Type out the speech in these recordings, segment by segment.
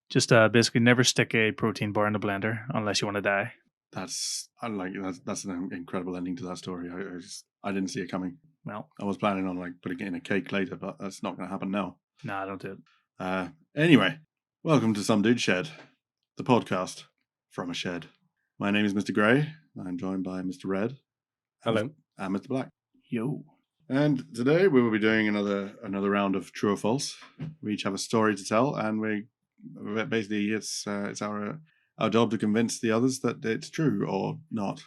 Just basically never stick a protein bar in the blender unless you want to die. That's an incredible ending to that story. I didn't see it coming. Well, I was planning on putting it in a cake later, but that's not going to happen now. nah, don't do it. Anyway, welcome to Some Dude Shed, the podcast from a shed. My name is Mr. Grey. I'm joined by Mr. Red. Hello. And Mr. Black. Yo. And today we will be doing another round of true or false. We each have a story to tell, and basically it's our job to convince the others that it's true or not.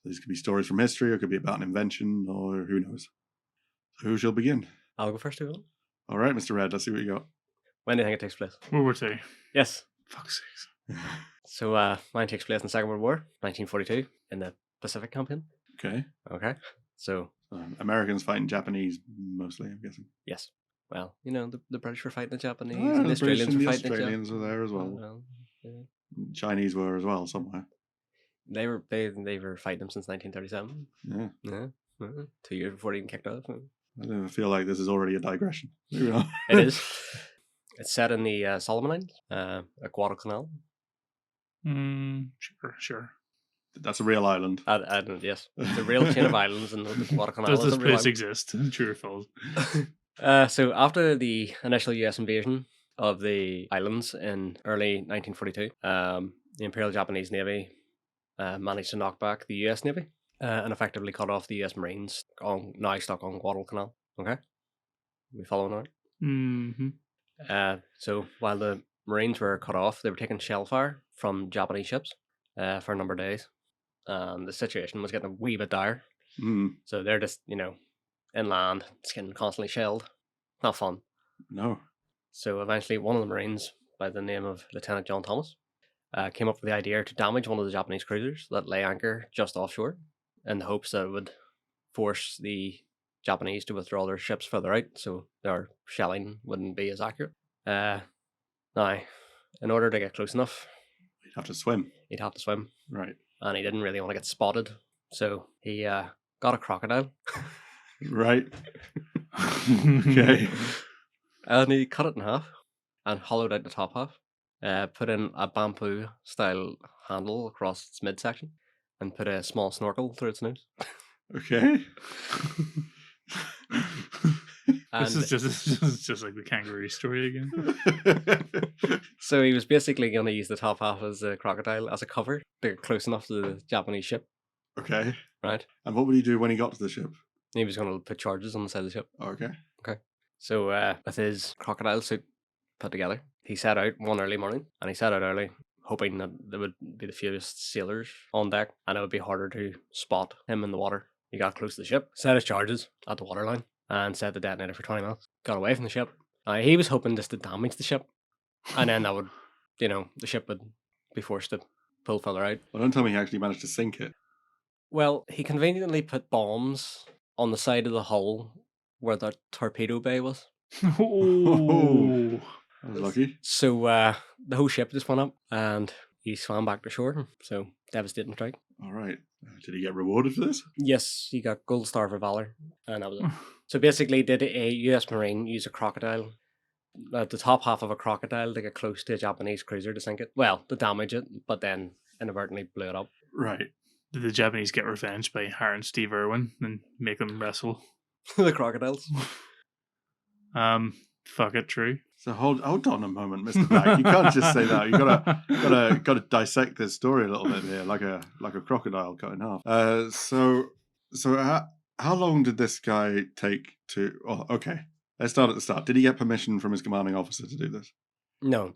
These could be stories from history, or it could be about an invention, or who knows. So who shall begin? I'll go first, too. All right, Mr. Red, let's see what you got. When do you think it takes place? World War II. Yes. Fuck's sakes. So mine takes place in the Second World War, 1942, in the Pacific campaign. Okay. So Americans fighting Japanese mostly, I'm guessing. yes. Well, the British were fighting the Japanese, Oh, and the the British Australians and were the fighting Australians were there as well. Chinese were as well somewhere. They were fighting them since 1937. Yeah. 2 years before they even kicked off. I don't feel like this is already a digression. Moving on. It is. It's set in the Solomon Islands, at Guadalcanal. Sure. That's a real island. Yes, it's a real chain of islands in Guadalcanal. Does this place island. exist? True or false? So after the initial US invasion of the islands in early 1942, the Imperial Japanese Navy managed to knock back the US Navy and effectively cut off the US Marines now stuck on Guadalcanal. Okay? We following that? Mm-hmm. So while the Marines were cut off, they were taking shell fire from Japanese ships for a number of days. The situation was getting a wee bit dire. So they're just, inland, it's getting constantly shelled. Not fun. No. So eventually one of the Marines, by the name of Lieutenant John Thomas, came up with the idea to damage one of the Japanese cruisers that lay anchor just offshore in the hopes that it would force the Japanese to withdraw their ships further out so their shelling wouldn't be as accurate. Now, in order to get close enough, He'd have to swim. Right. And he didn't really want to get spotted, so he got a crocodile. Right. Okay. And he cut it in half and hollowed out the top half. Put in a bamboo-style handle across its midsection and put a small snorkel through its nose. Okay. This is just like the kangaroo story again. So he was basically going to use the top half as a crocodile as a cover to get close enough to the Japanese ship. Okay. Right. And what would he do when he got to the ship? He was going to put charges on the side of the ship. Okay. So with his crocodile suit put together, he set out one early morning, and he set out early, hoping that there would be the fewest sailors on deck, and it would be harder to spot him in the water. He got close to the ship, set his charges at the waterline, and set the detonator for 20 minutes. Got away from the ship. He was hoping just to damage the ship, and then that would, the ship would be forced to pull further out. Well, don't tell me he actually managed to sink it. Well, he conveniently put bombs on the side of the hull where the torpedo bay was. Oh, I was lucky. So the whole ship just went up, and he swam back to shore. So devastating strike. All right. Did he get rewarded for this? Yes, he got Gold Star for Valor, and that was it. So basically, did a US Marine use a crocodile, the top half of a crocodile, to get close to a Japanese cruiser to sink it? Well, to damage it, but then inadvertently blew it up. Right. Did the Japanese get revenge by hiring Steve Irwin and make them wrestle the crocodiles? Fuck it, true. So hold on a moment, Mr. Black. You can't just say that. You gotta dissect this story a little bit here, like a crocodile cut in half. So how long did this guy take to? Oh, okay. Let's start at the start. Did he get permission from his commanding officer to do this? No.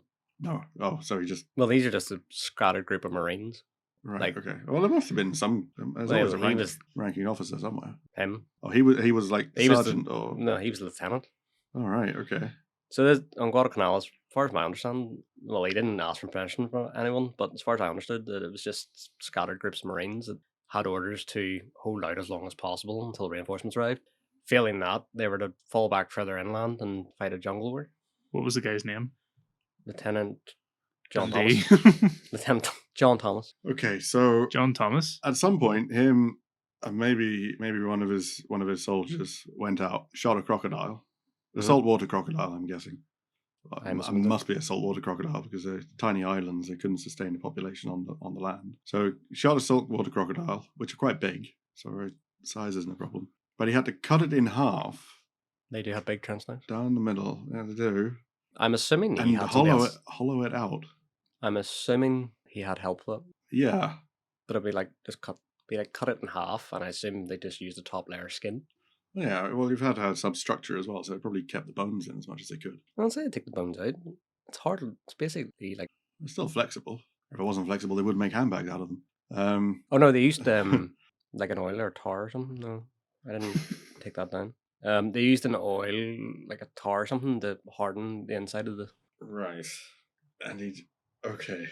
Oh, so he just. Well, these are just a scattered group of Marines. Right. Okay. Well, there must have been some. There's always a ranking officer somewhere. Him. Oh, he was like sergeant or. No, he was a lieutenant. All right. Okay. So on Guadalcanal, as far as I understand, well, he didn't ask for permission from anyone, but as far as I understood, that it was just scattered groups of Marines that had orders to hold out as long as possible until reinforcements arrived. Failing that, they were to fall back further inland and fight a jungle war. What was the guy's name? Lieutenant John Thomas. Lieutenant John Thomas. Okay, so John Thomas. At some point, him and maybe one of his soldiers went out, shot a crocodile, a saltwater crocodile, I'm guessing. I'm It assuming so. must be a saltwater crocodile because they're tiny islands. They couldn't sustain a population on the land. So he shot a saltwater crocodile, which are quite big, so size isn't a problem. But he had to cut it in half They do have big trunks now. down the middle. Yeah, they do. I'm assuming he And had somebody else. hollow it out. I'm assuming he had help with it. Yeah. But it'd be like cut it in half, and I assume they just used the top layer of skin. Yeah, well, you've had to have substructure as well, so it probably kept the bones in as much as they could. I don't say they take the bones out. It's hard. It's basically like. They're still flexible. If it wasn't flexible, they would make handbags out of them. Oh no, they used like an oil or tar or something. No, I didn't take that down. They used an oil, like a tar or something, to harden the inside of the. Right. And okay.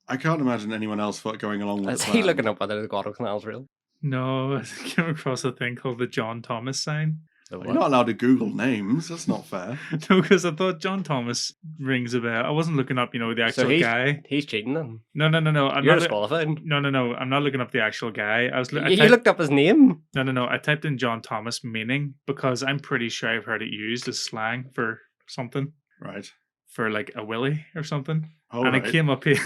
I can't imagine anyone else going along with Is the he plan. looking up whether the Guadalcanal's real? No, I came across a thing called the John Thomas sign. The You're not allowed to Google names. That's not fair. No, because I thought John Thomas rings a bell. I wasn't looking up, the actual guy. He's cheating then. No. I'm You're not disqualified. No. I'm not looking up the actual guy. You looked up his name. No. I typed in John Thomas meaning because I'm pretty sure I've heard it used as slang for something. Right. For like a willy or something. Oh, and right. it came up here.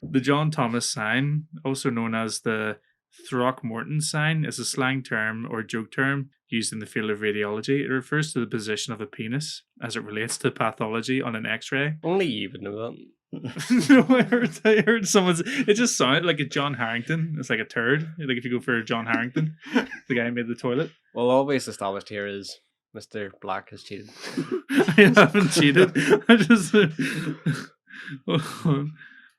The John Thomas sign, also known as the Throckmorton sign, is a slang term or joke term used in the field of radiology. It refers to the position of a penis as it relates to pathology on an X-ray. Only you would know that. No, I heard someone's. It just sounded like a John Harrington. It's like a turd. Like if you go for John Harrington, the guy who made the toilet. Well, all we've established here is Mr. Black has cheated. I haven't cheated. I just.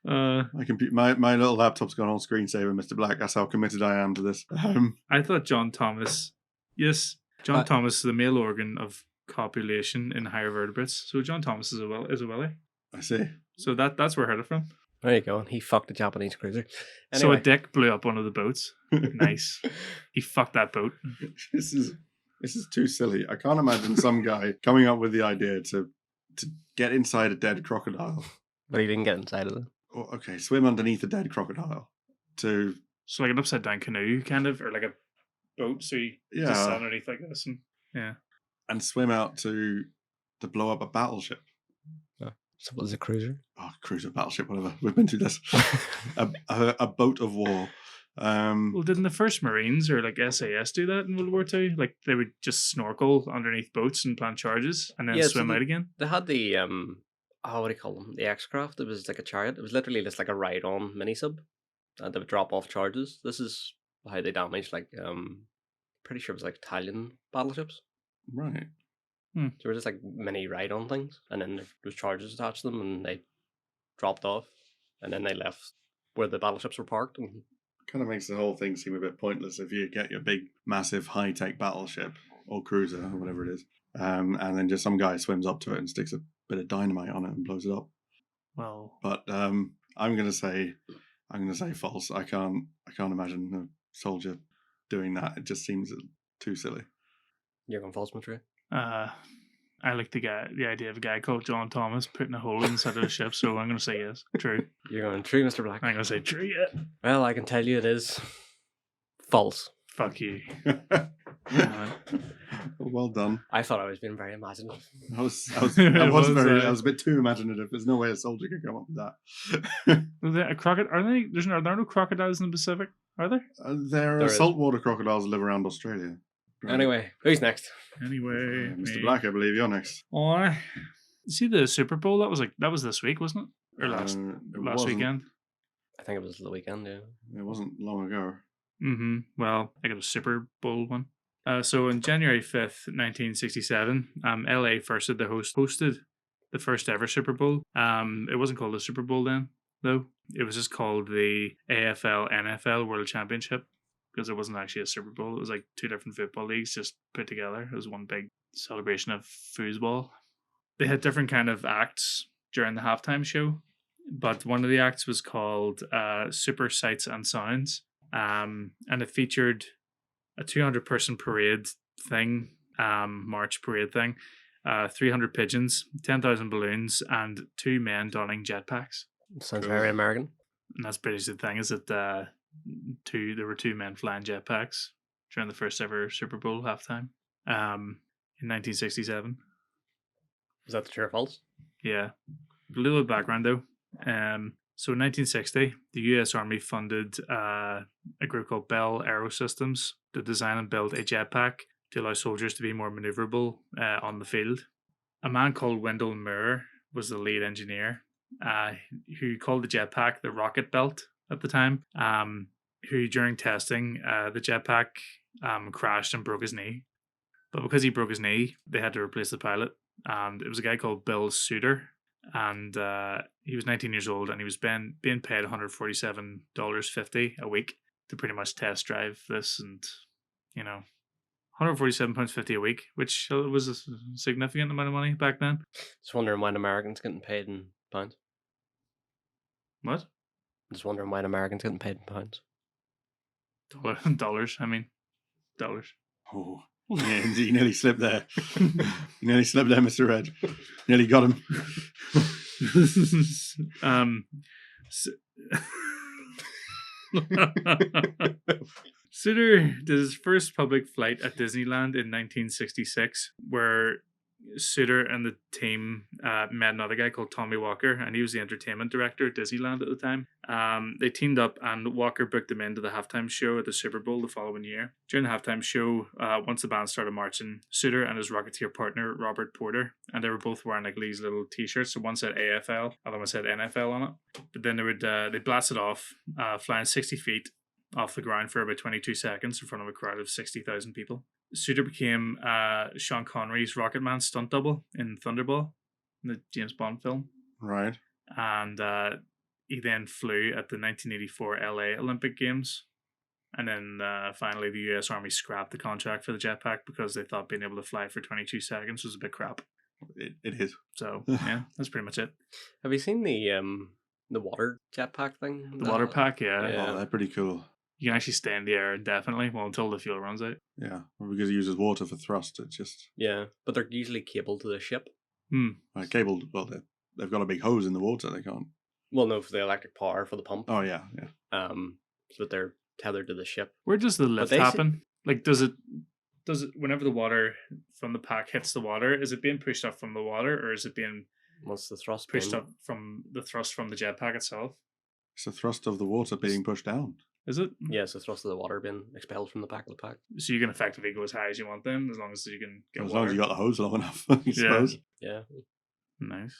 My little laptop's gone on screensaver, Mr. Black. That's how committed I am to this. I thought John Thomas. Yes, John Thomas is the male organ of copulation in higher vertebrates. So John Thomas is a willy. I see. So that's where I heard it from. There you go. He fucked a Japanese cruiser. So Anyway. a dick blew up one of the boats. Nice. He fucked that boat. This is too silly. I can't imagine some guy coming up with the idea to get inside a dead crocodile. But he didn't get inside of it. Oh, okay, swim underneath a dead crocodile. So like an upside down canoe, kind of, or like a boat. So you just stand underneath like this, and swim out to blow up a battleship. So what is a cruiser? Oh, cruiser, battleship, whatever. We've been through this. a boat of war. Well, didn't the first Marines or like SAS do that in World War II? Like they would just snorkel underneath boats and plant charges and then swim out again. They had the what do you call them? The X-craft. It was like a chariot. It was literally just like a ride-on mini-sub, and they would drop off charges. This is how they damaged pretty sure it was like Italian battleships. Right. They were just like mini ride-on things, and then there was charges attached to them, and they dropped off, and then they left where the battleships were parked. And kind of makes the whole thing seem a bit pointless if you get your big, massive, high-tech battleship or cruiser or whatever it is, and then just some guy swims up to it and sticks a bit of dynamite on it and blows it up. Well, but I'm gonna say false. I can't imagine a soldier doing that. It just seems too silly. You're going false, Matthew? I like the idea of a guy called John Thomas putting a hole inside of the ship, so I'm going to say yes. True. You're going true, Mr. Black. I'm going to say true, yeah. Well, I can tell you it is false. Fuck you. Well done. I thought I was being very imaginative. I was a bit too imaginative. There's no way a soldier could come up with that. Are there no crocodiles in the Pacific? Are there? There are saltwater crocodiles that live around Australia. Right. Anyway, who's next? Anyway, Mr. Black, I believe you're next. Oh, see the Super Bowl? That was this week, wasn't it? Or last weekend? I think it was the weekend. Yeah, it wasn't long ago. Mm-hmm. Well, I got a Super Bowl one. So on January 5th, 1967, LA hosted the first ever Super Bowl. It wasn't called the Super Bowl then, though. It was just called the AFL NFL World Championship because it wasn't actually a Super Bowl. It was like two different football leagues just put together. It was one big celebration of foosball. They had different kind of acts during the halftime show, but one of the acts was called Super Sights and Sounds. And it featured a 200-person parade thing, march parade thing, 300 pigeons, 10,000 balloons, and 2 men donning jetpacks. Sounds very American. And that's basically the thing, is that there were 2 men flying jetpacks during the first ever Super Bowl halftime in 1967. Is that the true or false? Yeah. A little bit of background though. So in 1960, the U.S. Army funded a group called Bell Aerosystems to design and build a jetpack to allow soldiers to be more maneuverable on the field. A man called Wendell Moore was the lead engineer, who called the jetpack the rocket belt at the time. Who during testing, the jetpack crashed and broke his knee. But because he broke his knee, they had to replace the pilot. And it was a guy called Bill Suter. And he was 19 years old, and he was being paid $147.50 a week to pretty much test drive this. And, you know, £147.50 a week, which was a significant amount of money back then. Just wondering why an American's getting paid in pounds. What? Just wondering why an American's getting paid in pounds. Dollars, I mean. Dollars. Oh, yeah, you nearly slipped there. You nearly slipped there, Mr. Red. Nearly got him. Suter did his first public flight at Disneyland in 1966, where Suter and the team met another guy called Tommy Walker, and he was the entertainment director at Disneyland at the time. They teamed up, and Walker booked them into the halftime show at the Super Bowl the following year. During the halftime show, once the band started marching, Suter and his Rocketeer partner Robert Porter, and they were both wearing like these little T-shirts. So one said AFL, other one said NFL on it. But then they blasted off, flying 60 feet off the ground for about 22 seconds in front of a crowd of 60,000 people. Suter became Sean Connery's Rocketman stunt double in Thunderball, the James Bond film. Right. And he then flew at the 1984 LA Olympic Games. And then finally the US Army scrapped the contract for the jetpack because they thought being able to fly for 22 seconds was a bit crap. It is. So, yeah, that's pretty much it. Have you seen the water jetpack thing? The water pack, yeah. Yeah. Oh, they're pretty cool. You can actually stay in the air indefinitely, well, until the fuel runs out. Yeah, well, because it uses water for thrust. It's just Yeah, but they're usually cabled to the ship. cabled. Well, they've got a big hose in the water. They can't. Well, no, for the electric power for the pump. Oh yeah. So that they're tethered to the ship. Where does the lift they happen? Like, does it whenever the water from the pack hits the water, is it being pushed up from the water, or is it being Once the thrust pushed being- up from the thrust from the jetpack itself? It's the thrust of the water being pushed down. Is it? Yeah, it's the thrust of the water being expelled from the back of the pack. So you can effectively go as high as you want then, as long as you can get As water. long as you got the hose long enough, I suppose. Yeah. Nice.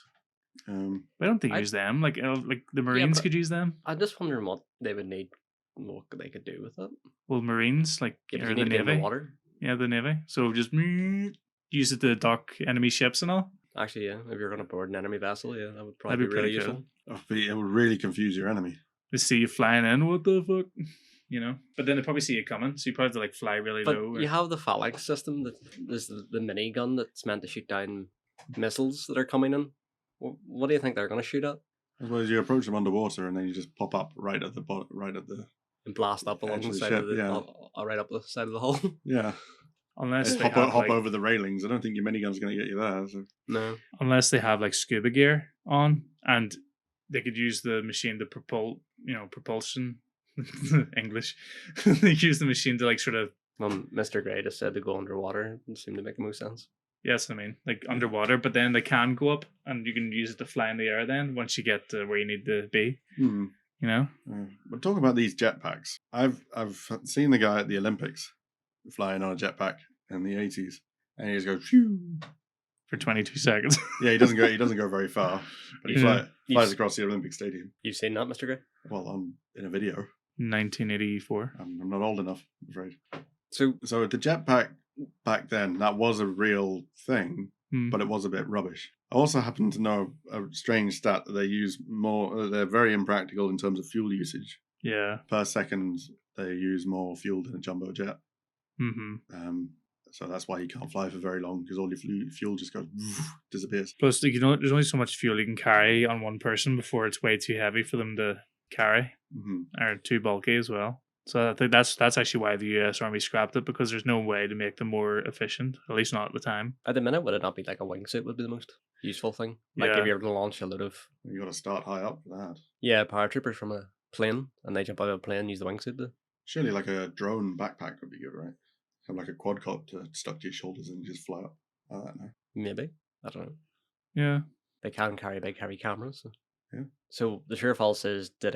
Um, I don't think I- use them. Like the Marines but- could use them. I'm just wondering what they would need, what they could do with it. Well, Marines, like, Yeah, or you the need to be in Navy. the water. Yeah, the Navy. So just use it to dock enemy ships and all. Actually, yeah, if you're going to board an enemy vessel, yeah, that would probably That'd be be really pretty useful. it would really confuse your enemy. They see you flying in, what the fuck? You know? But then they probably see you coming, so you probably have to like fly really But low. you have the phalanx system that there's the mini gun that's meant to shoot down missiles that are coming in. What do you think they're going to shoot at? I suppose you approach them underwater and then you just pop up right at the And blast up along Edge the of the side ship, of the yeah. right up the side of the hull. yeah. Unless Just they hop, have, hop like, over the railings. I don't think your minigun's going to get you there. So. No. unless they have like scuba gear on, and they could use the machine to propulsion. English. They use the machine to like sort of. Mr. Gray just said to go underwater. It seemed to make most sense. Yes, I mean, like underwater, but then they can go up, and you can use it to fly in the air. Then once you get to where you need to be, Hmm. you know. But talking about these jetpacks, I've seen the guy at the Olympics flying on a jetpack in the 80s, and he just goes phew. For 22 seconds. Yeah, he doesn't go very far, but he Yeah. flies across the Olympic Stadium. You've seen that, Mr. Gray? Well, in a video. 1984. I'm not old enough, I'm afraid. So So the jetpack back then, that was a real thing, Hmm. but it was a bit rubbish. I also happen to know a strange stat that they use more. They're very impractical in terms of fuel usage. Yeah. Per second, they use more fuel than a jumbo jet. Mm-hmm. So that's why you can't fly for very long, because all your fuel just goes disappears. Plus, like, there's only so much fuel you can carry on one person before it's way too heavy for them to carry, Hmm. or too bulky as well. So I think that's actually why the US Army scrapped it, because there's no way to make them more efficient, at least not at the time. at the minute, would it not be like a wingsuit would be the most useful thing? Like Yeah. if you're going to launch a load of You got to start high up for that. paratroopers from a plane, and they jump out of a plane and use the wingsuit to. Surely, like a drone backpack would be good, right? Have like a quadcopter stuck to your shoulders and you just fly up. I don't know. Maybe. I don't know. Yeah. They can carry big, heavy cameras. Yeah. So the true or false is, did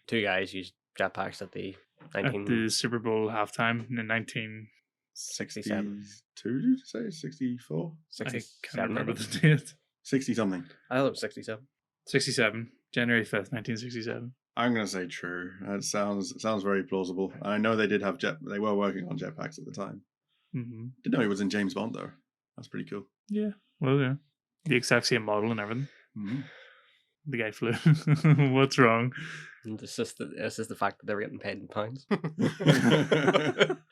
two guys use jetpacks at the At the Super Bowl halftime in 1967? 62, did you say? 64? I can't 67, remember maybe? the date. 60 something. I thought it was 67. 67, January 5th, 1967. I'm going to say true. It sounds very plausible. I know they did have they were working on jetpacks at the time. Mm-hmm. Didn't know he was in James Bond, though. That's pretty cool. Yeah. Well, yeah. The exact same model and everything. Mm-hmm. The guy flew. What's wrong? And it's just the fact that they were getting paid in pounds.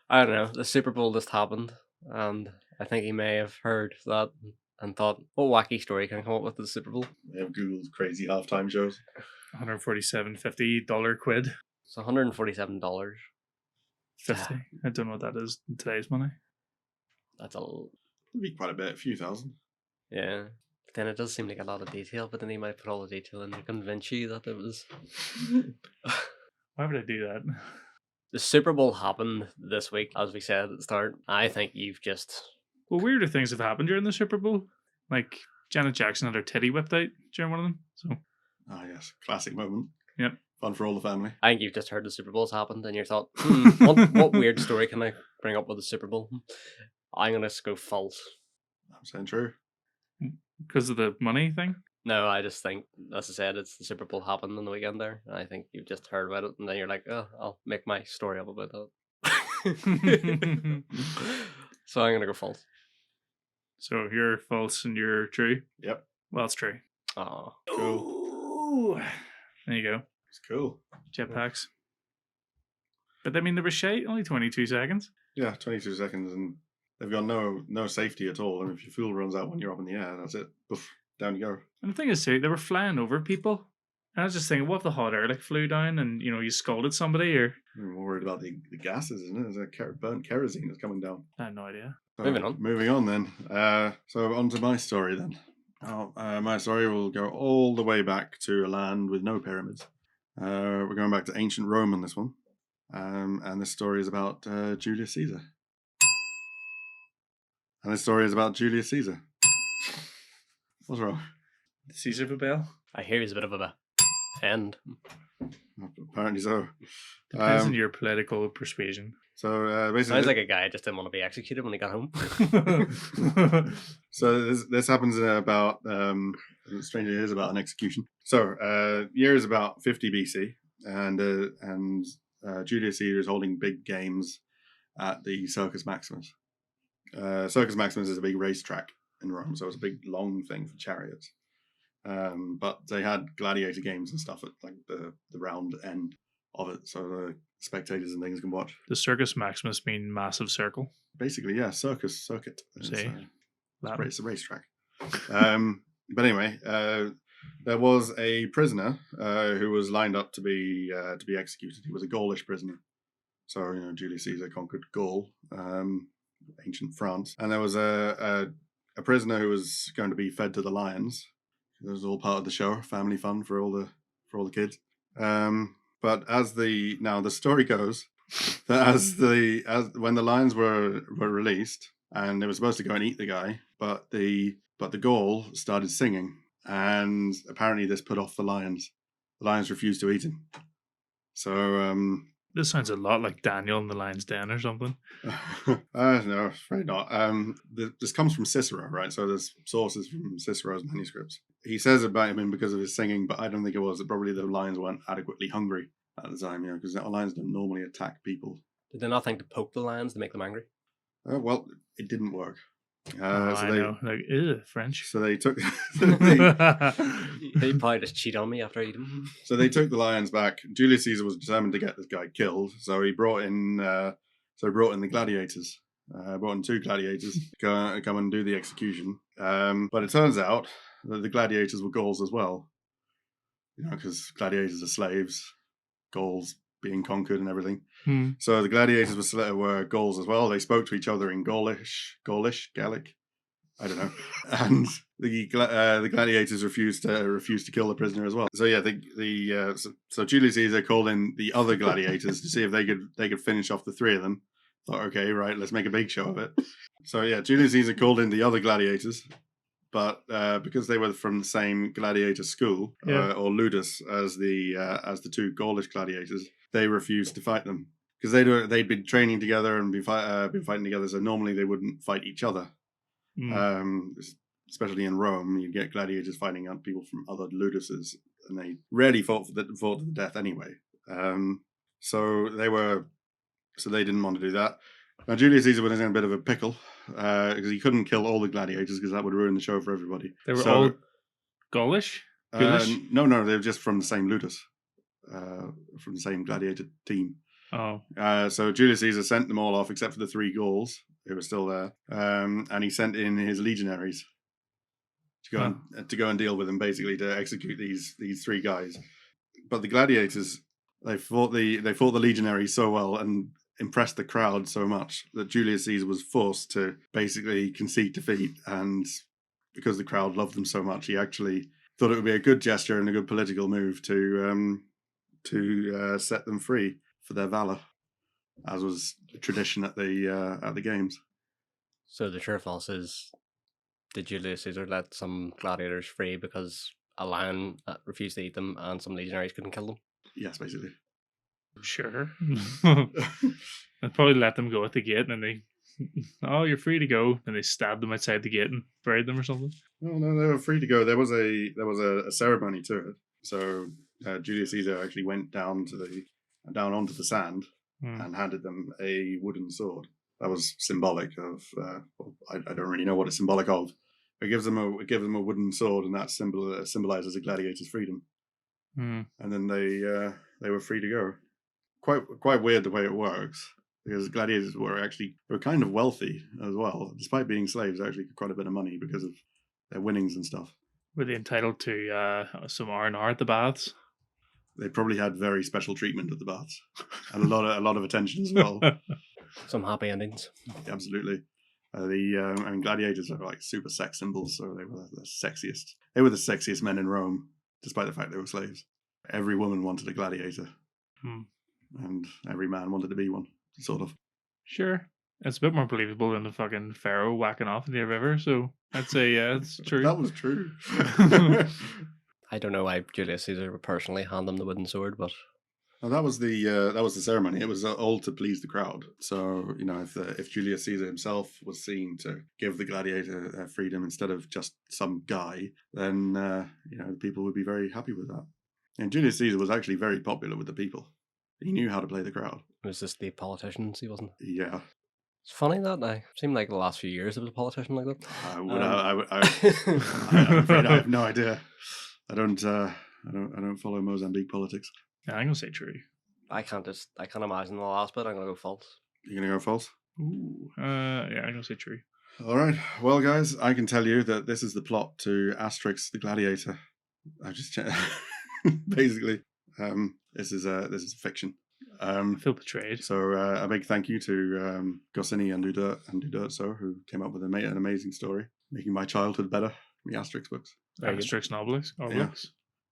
I don't know. The Super Bowl just happened, and I think he may have heard that and thought, what wacky story can I come up with at the Super Bowl? They have Google's crazy halftime shows. $147.50 quid. It's $147. 50. I don't know what that is in today's money. That's It'd be quite a bit, a few thousand. yeah. But then it does seem like a lot of detail, but then he might put all the detail in to convince you that it was. Why would I do that? The Super Bowl happened this week, as we said at the start. I think you've just. Well, weirder things have happened during the Super Bowl. Like Janet Jackson had her titty whipped out during one of them. So. Ah, yes. Classic moment. Yep. Fun for all the family. I think you've just heard the Super Bowl's happened and you thought, what weird story can I bring up with the Super Bowl? I'm going to go false. I'm saying true. Because of the money thing? No, I just think, as I said, it's the Super Bowl happened on the weekend there. I think you've just heard about it and then you're like, oh, I'll make my story up about that. So I'm going to go false. So you're false and you're true? Yep. Well, it's true. Oh, cool. There you go. It's cool. Jetpacks. But I mean, they were shite, only 22 seconds. Yeah, 22 seconds, and they've got no safety at all. I mean, if your fuel runs out when you're up in the air, that's it. Poof, down you go. And the thing is, too, they were flying over people. And I was just thinking, what if the hot air flew down and, you scalded somebody or... I'm more worried about the gases, isn't it? There's a burnt kerosene that's coming down. I have no idea. So, Moving on then. So on to my story then. My story will go all the way back to a land with no pyramids. We're going back to ancient Rome on this one. And this story is about Julius Caesar. What's wrong? Caesar of a bell? I hear he's a bit of a end. Apparently so. Depends on your political persuasion. So basically, Sounds like a guy just didn't want to be executed when he got home. So this happens about strangely it is about an execution. So year is about 50 BC, and Julius Caesar is holding big games at the Circus Maximus. Circus Maximus is a big racetrack in Rome, so it's a big long thing for chariots. But they had gladiator games and stuff at like the round end of it, so the spectators and things can watch. The Circus Maximus mean massive circle. Basically, yeah, circuit. See, It's a racetrack. But anyway, there was a prisoner who was lined up to be executed. He was a Gaulish prisoner. So Julius Caesar conquered Gaul, ancient France, and there was a prisoner who was going to be fed to the lions. It was all part of the show, family fun for all the kids. But the story goes that when the lions were released and they were supposed to go and eat the guy, but the Gaul started singing, and apparently this put off the lions. The lions refused to eat him. So this sounds a lot like Daniel in the Lion's Den or something. No, afraid not. This comes from Cicero, right? So there's sources from Cicero's manuscripts. He says about him because of his singing, but I don't think it was. Probably the lions weren't adequately hungry at the time, because lions don't normally attack people. Did they not think to poke the lions to make them angry? Well, it didn't work. I know. Like, ew, French. So they took. They probably just cheat on me after I eat them. So they took the lions back. Julius Caesar was determined to get this guy killed, so he brought in the gladiators. Brought in 2 gladiators to come and do the execution. But it turns out that the gladiators were Gauls as well. Because gladiators are slaves, Gauls being conquered and everything. So the gladiators were Gauls as well. They spoke to each other in Gaulish, Gallic, I don't know. And the gladiators refused to kill the prisoner as well. So yeah, so Julius Caesar called in the other gladiators to see if they could finish off the 3 of them. Thought, okay, right, let's make a big show of it. So yeah, Julius Caesar called in the other gladiators, but because they were from the same gladiator school, Yeah. or ludus as the two Gaulish gladiators, they refused to fight them because they'd been training together and been fighting together. So normally they wouldn't fight each other. Especially in Rome, you get gladiators fighting out people from other luduses, and they rarely fought to the death anyway. So they didn't want to do that. Now Julius Caesar was in a bit of a pickle because he couldn't kill all the gladiators because that would ruin the show for everybody. They were all Gaulish? Ghoulish? No, they were just from the same ludus, from the same gladiator team. Oh. So Julius Caesar sent them all off except for the 3 Gauls who were still there, and he sent in his legionaries to go and deal with them, basically to execute these 3 guys. But the gladiators, they fought the legionaries so well and impressed the crowd so much that Julius Caesar was forced to basically concede defeat. And because the crowd loved them so much, he actually thought it would be a good gesture and a good political move to set them free for their valor, as was tradition at the games. So the true or false is, did Julius Caesar let some gladiators free because a lion refused to eat them and some legionaries couldn't kill them? Yes, basically. Sure. I'd probably let them go at the gate, and they, oh, you're free to go, and they stabbed them outside the gate and buried them or something. No, they were free to go. There was a ceremony to it. So Julius Caesar actually went down onto the sand and handed them a wooden sword. That was symbolic of. I don't really know what it's symbolic of. It gives them a wooden sword, and that symbolizes a gladiator's freedom. And then they were free to go. Quite weird the way it works, because gladiators were kind of wealthy as well, despite being slaves. Actually, quite a bit of money because of their winnings and stuff. Were they entitled to some R&R at the baths? They probably had very special treatment at the baths, and a lot of attention as well. Some happy endings. Absolutely. Gladiators are like super sex symbols, so they were the sexiest. They were the sexiest men in Rome, despite the fact they were slaves. Every woman wanted a gladiator, and every man wanted to be one, sort of. Sure. It's a bit more believable than the fucking pharaoh whacking off in the river, so I'd say, yeah, it's true. That was true. I don't know why Julius Caesar would personally hand them the wooden sword, but... Well, that was the ceremony. It was all to please the crowd. So, if Julius Caesar himself was seen to give the gladiator freedom instead of just some guy, then people would be very happy with that. And Julius Caesar was actually very popular with the people. He knew how to play the crowd. It was just the politicians, he wasn't. Yeah. It's funny that it seemed like the last few years there was a politician like that. I'm afraid I have no idea. I don't follow Mozambique politics. Yeah, I'm gonna say true. I can't imagine the last bit. I'm gonna go false. You're gonna go false? Ooh. Yeah, I'm gonna say true. All right. Well, guys, I can tell you that this is the plot to Asterix the Gladiator. I just basically this is fiction. I feel betrayed. So a big thank you to Goscinny and Uderzo, who came up with an amazing story, making my childhood better. The Asterix books. Asterix and Obelix. Yeah.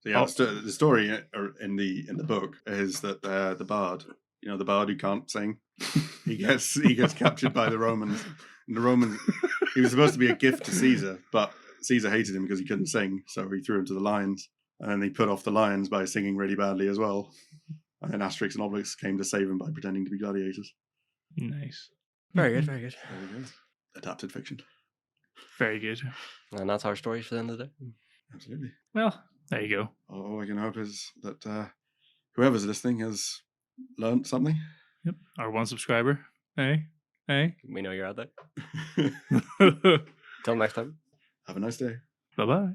So yeah, the story in the book is that the bard, the bard who can't sing, he gets captured by the Romans. And the Romans, he was supposed to be a gift to Caesar, but Caesar hated him because he couldn't sing, so he threw him to the lions. And then he put off the lions by singing really badly as well. And then Asterix and Obelix came to save him by pretending to be gladiators. Nice. Very good, very good. There we go. Adapted fiction. Very good. And that's our story for the end of the day. Absolutely. Well, there you go. All I can hope is that whoever's listening has learned something. Yep. Our one subscriber. Hey. We know you're out there. Till next time. Have a nice day. Bye-bye.